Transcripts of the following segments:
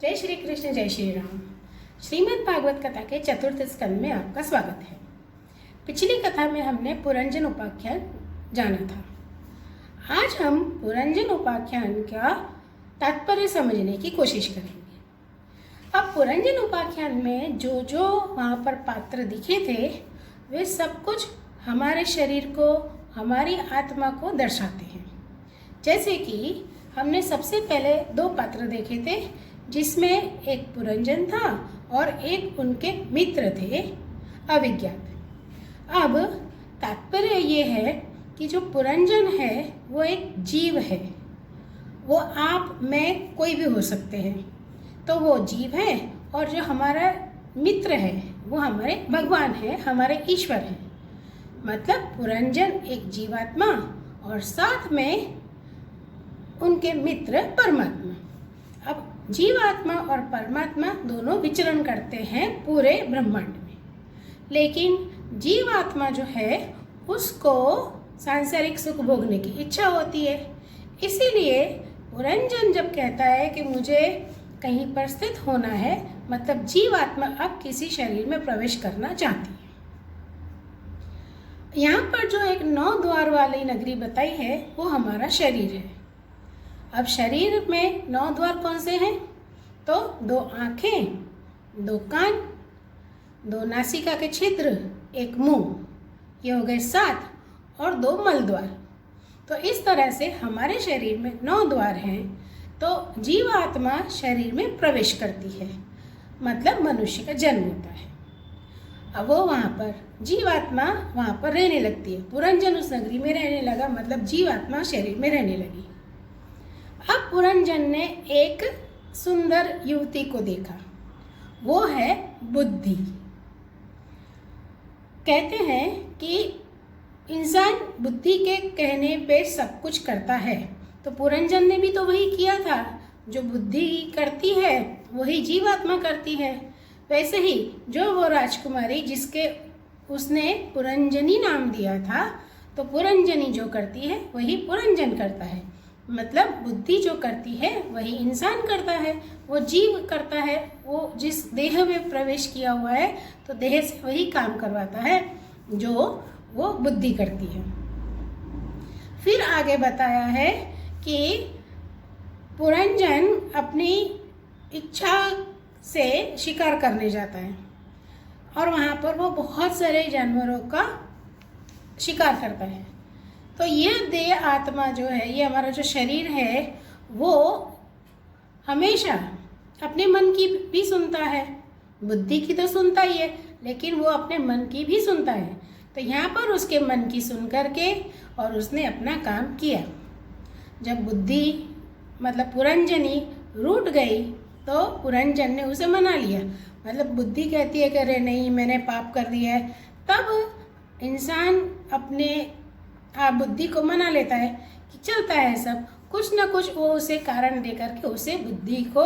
जय श्री कृष्ण, जय श्री राम। श्रीमद् भागवत कथा के चतुर्थ स्कंद में आपका स्वागत है। पिछली कथा में हमने पुरंजन उपाख्यान जाना था। आज हम पुरंजन उपाख्यान का तात्पर्य समझने की कोशिश करेंगे। अब पुरंजन उपाख्यान में जो जो वहाँ पर पात्र दिखे थे वे सब कुछ हमारे शरीर को, हमारी आत्मा को दर्शाते हैं। जैसे कि हमने सबसे पहले दो पात्र देखे थे, जिसमें एक पुरंजन था और एक उनके मित्र थे अविज्ञात। अब तात्पर्य ये है कि जो पुरंजन है वो एक जीव है। वो आप में कोई भी हो सकते हैं, तो वो जीव है। और जो हमारा मित्र है वो हमारे भगवान है, हमारे ईश्वर हैं। मतलब पुरंजन एक जीवात्मा और साथ में उनके मित्र परमात्मा। अब जीवात्मा और परमात्मा दोनों विचरण करते हैं पूरे ब्रह्मांड में, लेकिन जीवात्मा जो है उसको सांसारिक सुख भोगने की इच्छा होती है। इसीलिए पुरंजन जब कहता है कि मुझे कहीं पर स्थित होना है, मतलब जीवात्मा अब किसी शरीर में प्रवेश करना चाहती है। यहाँ पर जो एक 9 द्वार वाली नगरी बताई है वो हमारा शरीर है। अब शरीर में 9 द्वार कौन से हैं? तो 2 आँखें, 2 कान, 2 नासिका के छिद्र, 1 मुंह, ये हो गए 7, और 2 मल द्वार। तो इस तरह से हमारे शरीर में 9 द्वार हैं। तो जीवात्मा शरीर में प्रवेश करती है, मतलब मनुष्य का जन्म होता है। अब वो वहाँ पर जीवात्मा वहाँ पर रहने लगती है। पुरंजन उस नगरी में रहने लगा, मतलब जीवात्मा शरीर में रहने लगी। अब पुरंजन ने एक सुंदर युवती को देखा, वो है बुद्धि। कहते हैं कि इंसान बुद्धि के कहने पे सब कुछ करता है, तो पुरंजन ने भी तो वही किया था। जो बुद्धि करती है वही जीवात्मा करती है। वैसे ही जो वो राजकुमारी जिसके उसने पुरंजनी नाम दिया था, तो पुरंजनी जो करती है वही पुरंजन करता है। मतलब बुद्धि जो करती है वही इंसान करता है, वो जीव करता है। वो जिस देह में प्रवेश किया हुआ है तो देह से वही काम करवाता है जो वो बुद्धि करती है। फिर आगे बताया है कि पुरंजन अपनी इच्छा से शिकार करने जाता है और वहाँ पर वो बहुत सारे जानवरों का शिकार करता है। तो ये देह आत्मा जो है, ये हमारा जो शरीर है, वो हमेशा अपने मन की भी सुनता है। बुद्धि की तो सुनता ही है, लेकिन वो अपने मन की भी सुनता है। तो यहाँ पर उसके मन की सुन करके और उसने अपना काम किया। जब बुद्धि मतलब पुरंजनी रूठ गई तो पुरंजन ने उसे मना लिया। मतलब बुद्धि कहती है कि अरे नहीं, मैंने पाप कर दिया है। तब इंसान अपने बुद्धि को मना लेता है कि चलता है सब, कुछ ना कुछ वो उसे कारण दे करके, उसे बुद्धि को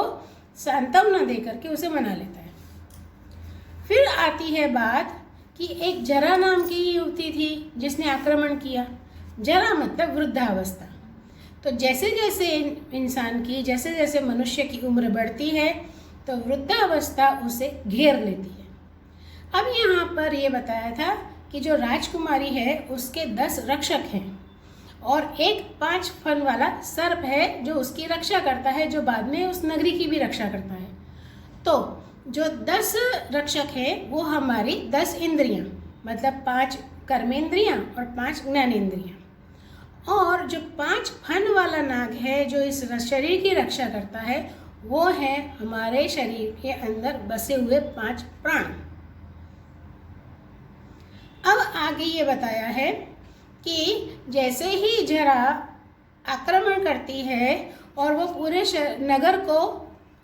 सांत्वना दे करके उसे मना लेता है। फिर आती है बात कि एक जरा नाम की युवती थी जिसने आक्रमण किया। जरा मतलब वृद्धावस्था। तो जैसे जैसे इंसान की, जैसे जैसे मनुष्य की उम्र बढ़ती है तो वृद्धावस्था उसे घेर लेती है। अब यहाँ पर ये बताया था कि जो राजकुमारी है उसके 10 रक्षक हैं और एक 5 फन वाला सर्प है जो उसकी रक्षा करता है, जो बाद में उस नगरी की भी रक्षा करता है। तो जो 10 रक्षक हैं वो हमारी 10 इंद्रियां, मतलब 5 कर्मेंद्रियां और 5 ज्ञानेंद्रियां। और जो 5 फन वाला नाग है जो इस शरीर की रक्षा करता है, वो है हमारे शरीर के अंदर बसे हुए 5 प्राण। अब आगे ये बताया है कि जैसे ही जरा आक्रमण करती है और वो पूरे नगर को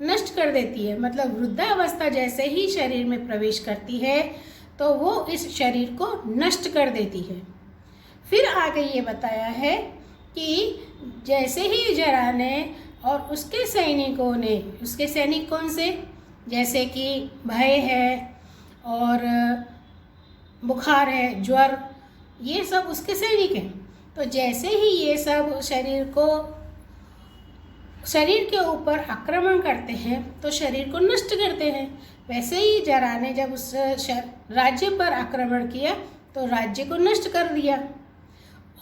नष्ट कर देती है, मतलब वृद्धावस्था जैसे ही शरीर में प्रवेश करती है तो वो इस शरीर को नष्ट कर देती है। फिर आगे ये बताया है कि जैसे ही जरा ने और उसके सैनिकों ने, उसके सैनिक कौन से, जैसे कि भय है और बुखार है, ज्वर, ये सब उसके सैनिक हैं। तो जैसे ही ये सब शरीर को शरीर के ऊपर आक्रमण करते हैं तो शरीर को नष्ट करते हैं। वैसे ही जरा ने जब उस राज्य पर आक्रमण किया तो राज्य को नष्ट कर दिया।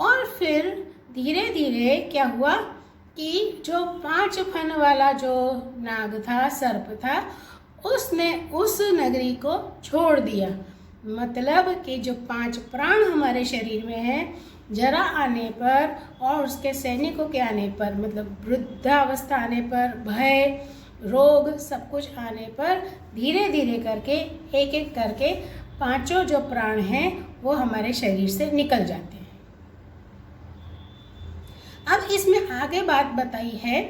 और फिर धीरे धीरे क्या हुआ कि जो 5 फन वाला जो नाग था, सर्प था, उसने उस नगरी को छोड़ दिया। मतलब कि जो 5 प्राण हमारे शरीर में हैं, जरा आने पर और उसके सैनिकों के आने पर, मतलब वृद्धावस्था आने पर, भय, रोग, सब कुछ आने पर धीरे धीरे करके एक एक करके 5 जो प्राण हैं वो हमारे शरीर से निकल जाते हैं। अब इसमें आगे बात बताई है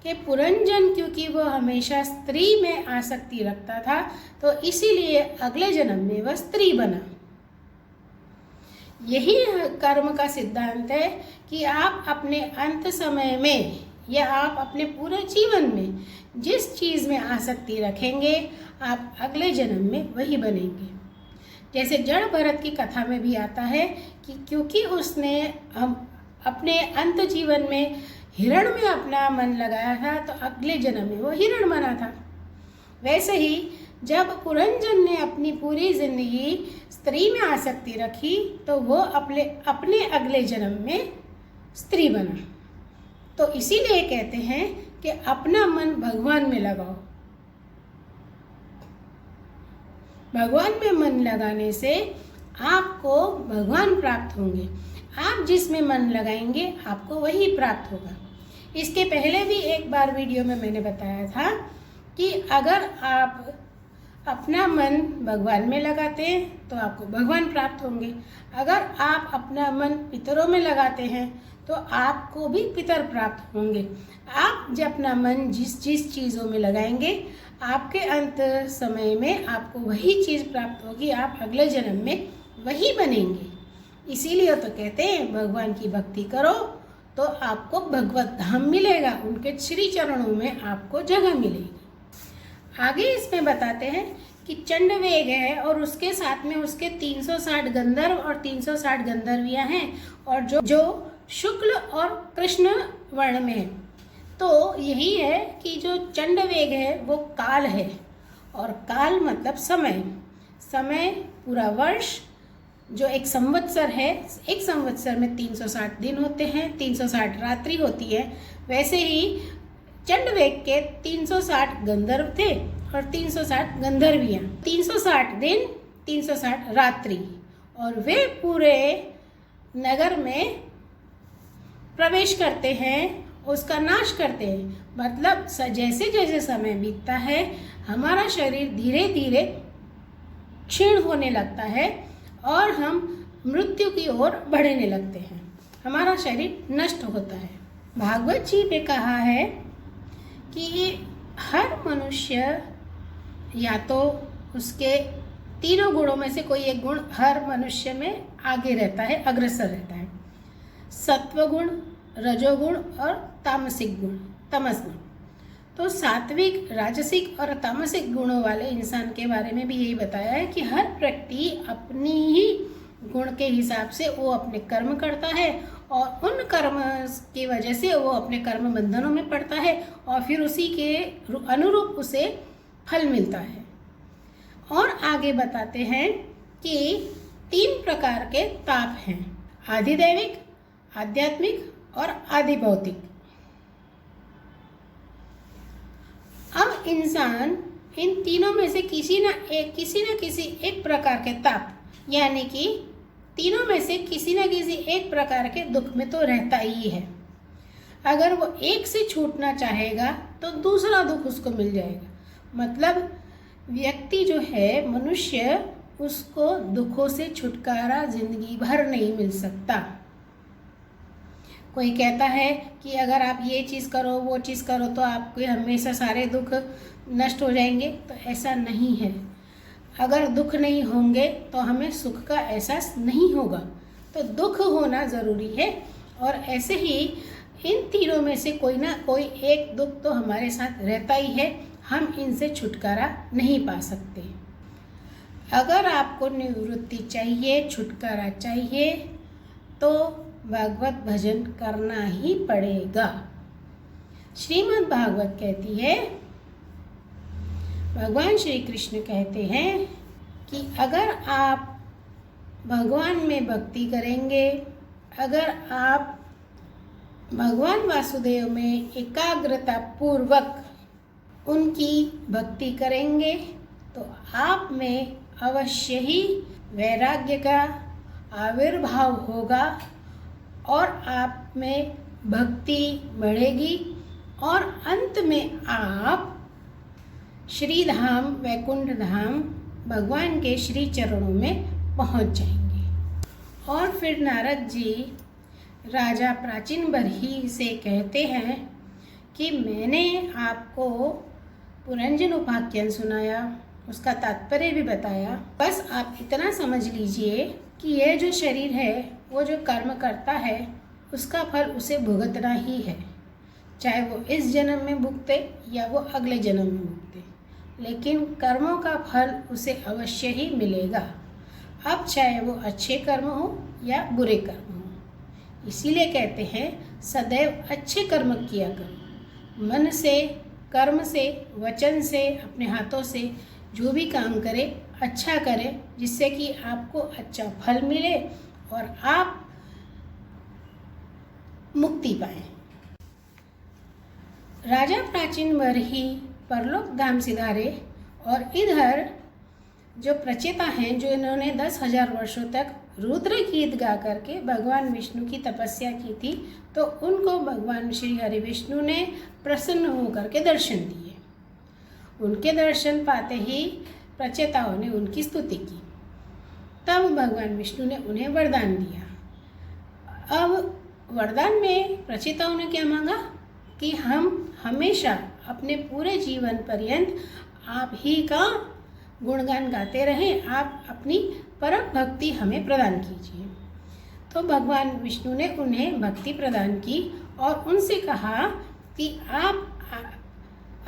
कि पुरंजन क्योंकि वो हमेशा स्त्री में आसक्ति रखता था तो इसीलिए अगले जन्म में वह स्त्री बना। यही कर्म का सिद्धांत है कि आप अपने अंत समय में या आप अपने पूरे जीवन में जिस चीज़ में आसक्ति रखेंगे आप अगले जन्म में वही बनेंगे। जैसे जड़ भरत की कथा में भी आता है कि क्योंकि उसने अपने अंत जीवन में हिरण में अपना मन लगाया था तो अगले जन्म में वो हिरण बना था। वैसे ही जब पुरंजन ने अपनी पूरी जिंदगी स्त्री में आसक्ति रखी तो वो अपने अगले जन्म में स्त्री बना। तो इसीलिए कहते हैं कि अपना मन भगवान में लगाओ। भगवान में मन लगाने से आपको भगवान प्राप्त होंगे। आप जिसमें मन लगाएंगे आपको वही प्राप्त होगा। इसके पहले भी एक बार वीडियो में मैंने बताया था कि अगर आप अपना मन भगवान में लगाते हैं तो आपको भगवान प्राप्त होंगे। अगर आप अपना मन पितरों में लगाते हैं तो आपको भी पितर प्राप्त होंगे। आप जब अपना मन जिस चीज़ों में लगाएंगे आपके अंत समय में आपको वही चीज़ प्राप्त होगी। आप अगले जन्म में वही बनेंगे। इसीलिए तो कहते हैं भगवान की भक्ति करो तो आपको भगवत धाम मिलेगा, उनके श्री चरणों में आपको जगह मिलेगी। आगे इसमें बताते हैं कि चंडवेग है और उसके साथ में उसके 360 गंधर्व और 360 गंधर्वियाँ हैं और जो शुक्ल और कृष्ण वर्ण में है। तो यही है कि जो चंडवेग है वो काल है और काल मतलब समय। समय पूरा वर्ष जो एक संवत्सर है, एक संवत्सर में 360 दिन होते हैं, 360 रात्रि होती है। वैसे ही चंडवेग के 360 गंधर्व थे और 360 गंधर्वियाँ। 360 दिन 360 रात्रि और वे पूरे नगर में प्रवेश करते हैं, उसका नाश करते हैं। मतलब जैसे जैसे समय बीतता है हमारा शरीर धीरे धीरे क्षीण होने लगता है और हम मृत्यु की ओर बढ़ने लगते हैं, हमारा शरीर नष्ट होता है। भागवत जी में कहा है कि हर मनुष्य या तो उसके तीनों गुणों में से कोई एक गुण हर मनुष्य में आगे रहता है, अग्रसर रहता है। सत्वगुण, रजोगुण और तामसिक गुण, तमस गुण। तो सात्विक, राजसिक और तामसिक गुणों वाले इंसान के बारे में भी यही बताया है कि हर व्यक्ति अपनी ही गुण के हिसाब से वो अपने कर्म करता है और उन कर्म की वजह से वो अपने कर्म बंधनों में पड़ता है और फिर उसी के अनुरूप उसे फल मिलता है। और आगे बताते हैं कि 3 प्रकार के ताप हैं, आधिदैविक, आध्यात्मिक और आधिभौतिक। अब इंसान इन तीनों में से किसी न किसी एक प्रकार के ताप यानी कि तीनों में से किसी न किसी एक प्रकार के दुख में तो रहता ही है। अगर वो एक से छूटना चाहेगा तो दूसरा दुख उसको मिल जाएगा। मतलब व्यक्ति जो है, मनुष्य, उसको दुखों से छुटकारा जिंदगी भर नहीं मिल सकता। कोई कहता है कि अगर आप ये चीज़ करो, वो चीज़ करो तो आपके हमेशा सारे दुख नष्ट हो जाएंगे, तो ऐसा नहीं है। अगर दुख नहीं होंगे तो हमें सुख का एहसास नहीं होगा। तो दुख होना ज़रूरी है और ऐसे ही इन तीनों में से कोई ना कोई एक दुख तो हमारे साथ रहता ही है, हम इनसे छुटकारा नहीं पा सकते। अगर आपको निवृत्ति चाहिए, छुटकारा चाहिए तो भागवत भजन करना ही पड़ेगा। श्रीमद् भागवत कहती है, भगवान श्री कृष्ण कहते हैं कि अगर आप भगवान में भक्ति करेंगे, अगर आप भगवान वासुदेव में एकाग्रता पूर्वक उनकी भक्ति करेंगे तो आप में अवश्य ही वैराग्य का आविर्भाव होगा और आप में भक्ति बढ़ेगी और अंत में आप श्री धाम वैकुंठ धाम भगवान के श्री चरणों में पहुंच जाएंगे। और फिर नारद जी राजा प्राचीन बरही से कहते हैं कि मैंने आपको पुरंजन उपाख्यान सुनाया, उसका तात्पर्य भी बताया, बस आप इतना समझ लीजिए कि यह जो शरीर है वो जो कर्म करता है उसका फल उसे भुगतना ही है, चाहे वो इस जन्म में भुगते या वो अगले जन्म में भुगते, लेकिन कर्मों का फल उसे अवश्य ही मिलेगा। अब चाहे वो अच्छे कर्म हो या बुरे कर्म हो। इसीलिए कहते हैं सदैव अच्छे कर्म किया करो, मन से, कर्म से, वचन से, अपने हाथों से जो भी काम करे अच्छा करें, जिससे कि आपको अच्छा फल मिले और आप मुक्ति पाएं। राजा प्राचीन बरही परलोक धाम सिधारे और इधर जो प्रचेता हैं, जो इन्होंने 10,000 वर्षों तक रुद्र गीत गा करके भगवान विष्णु की तपस्या की थी, तो उनको भगवान श्री हरि विष्णु ने प्रसन्न होकर के दर्शन दिए। उनके दर्शन पाते ही प्रचेताओं ने उनकी स्तुति की। तब भगवान विष्णु ने उन्हें वरदान दिया। अब वरदान में प्रचेताओं ने क्या मांगा कि हम हमेशा अपने पूरे जीवन पर्यंत आप ही का गुणगान गाते रहें, आप अपनी परम भक्ति हमें प्रदान कीजिए। तो भगवान विष्णु ने उन्हें भक्ति प्रदान की और उनसे कहा कि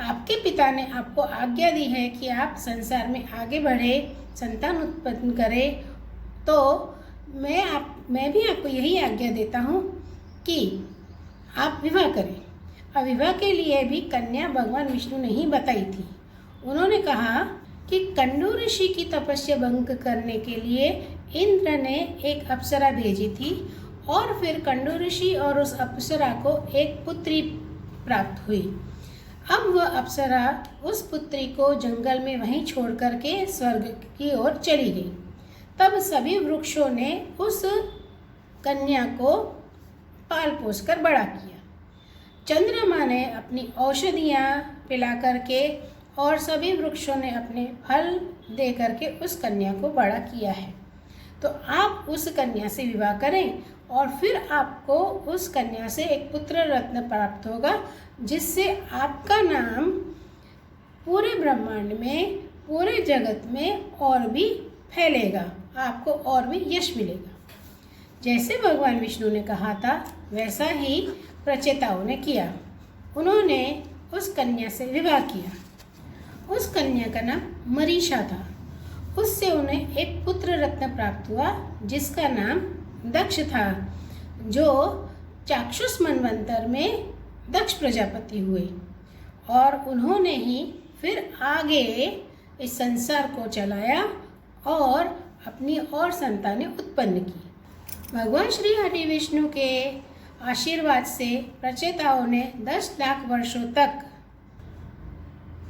आपके पिता ने आपको आज्ञा दी है कि आप संसार में आगे बढ़े, संतान उत्पन्न करें, तो मैं भी आपको यही आज्ञा देता हूँ कि आप विवाह करें। अब विवाह के लिए भी कन्या भगवान विष्णु ने ही बताई थी। उन्होंने कहा कि कंडू ऋषि की तपस्या भंग करने के लिए इंद्र ने एक अप्सरा भेजी थी और फिर कंडू ऋषि और उस अप्सरा को एक पुत्री प्राप्त हुई। अब वह अप्सरा उस पुत्री को जंगल में वहीं छोड़ करके स्वर्ग की ओर चली गई। तब सभी वृक्षों ने उस कन्या को पाल पोस कर बड़ा किया। चंद्रमा ने अपनी औषधियाँ पिला करके और सभी वृक्षों ने अपने फल दे करके उस कन्या को बड़ा किया है। तो आप उस कन्या से विवाह करें और फिर आपको उस कन्या से एक पुत्र रत्न प्राप्त होगा, जिससे आपका नाम पूरे ब्रह्मांड में, पूरे जगत में और भी फैलेगा, आपको और भी यश मिलेगा। जैसे भगवान विष्णु ने कहा था वैसा ही प्रचेताओं ने किया। उन्होंने उस कन्या से विवाह किया। उस कन्या का नाम मरीषा था। उससे उन्हें एक पुत्र रत्न प्राप्त हुआ जिसका नाम दक्ष था, जो चाक्षुष मनवंतर में दक्ष प्रजापति हुए और उन्होंने ही फिर आगे इस संसार को चलाया और अपनी और संतानें उत्पन्न की। भगवान श्री हरि विष्णु के आशीर्वाद से प्रचेताओं ने 10 लाख वर्षों तक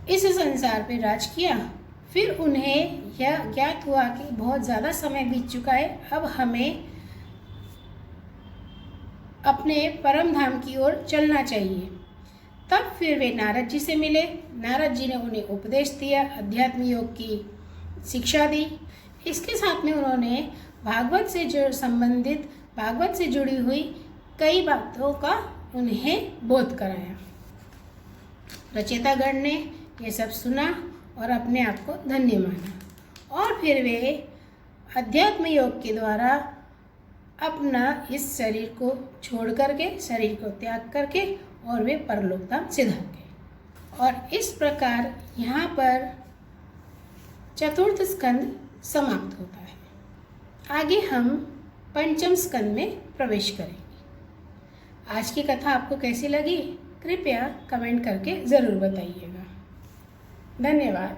इस संसार पर राज किया। फिर उन्हें यह ज्ञात हुआ कि बहुत ज़्यादा समय बीत चुका है, अब हमें अपने परम धाम की ओर चलना चाहिए। तब फिर वे नारद जी से मिले। नारद जी ने उन्हें उपदेश दिया, अध्यात्म योग की शिक्षा दी। इसके साथ में उन्होंने भागवत से जुड़ी हुई कई बातों का उन्हें बोध कराया। रचयितागण ने ये सब सुना और अपने आप को धन्य माना और फिर वे अध्यात्म योग के द्वारा अपना इस शरीर को छोड़ करके, शरीर को त्याग करके और वे परलोक धाम सिधार गए। और इस प्रकार यहाँ पर चतुर्थ स्कंद समाप्त होता है। आगे हम पंचम स्कंद में प्रवेश करेंगे। आज की कथा आपको कैसी लगी कृपया कमेंट करके ज़रूर बताइएगा। धन्यवाद।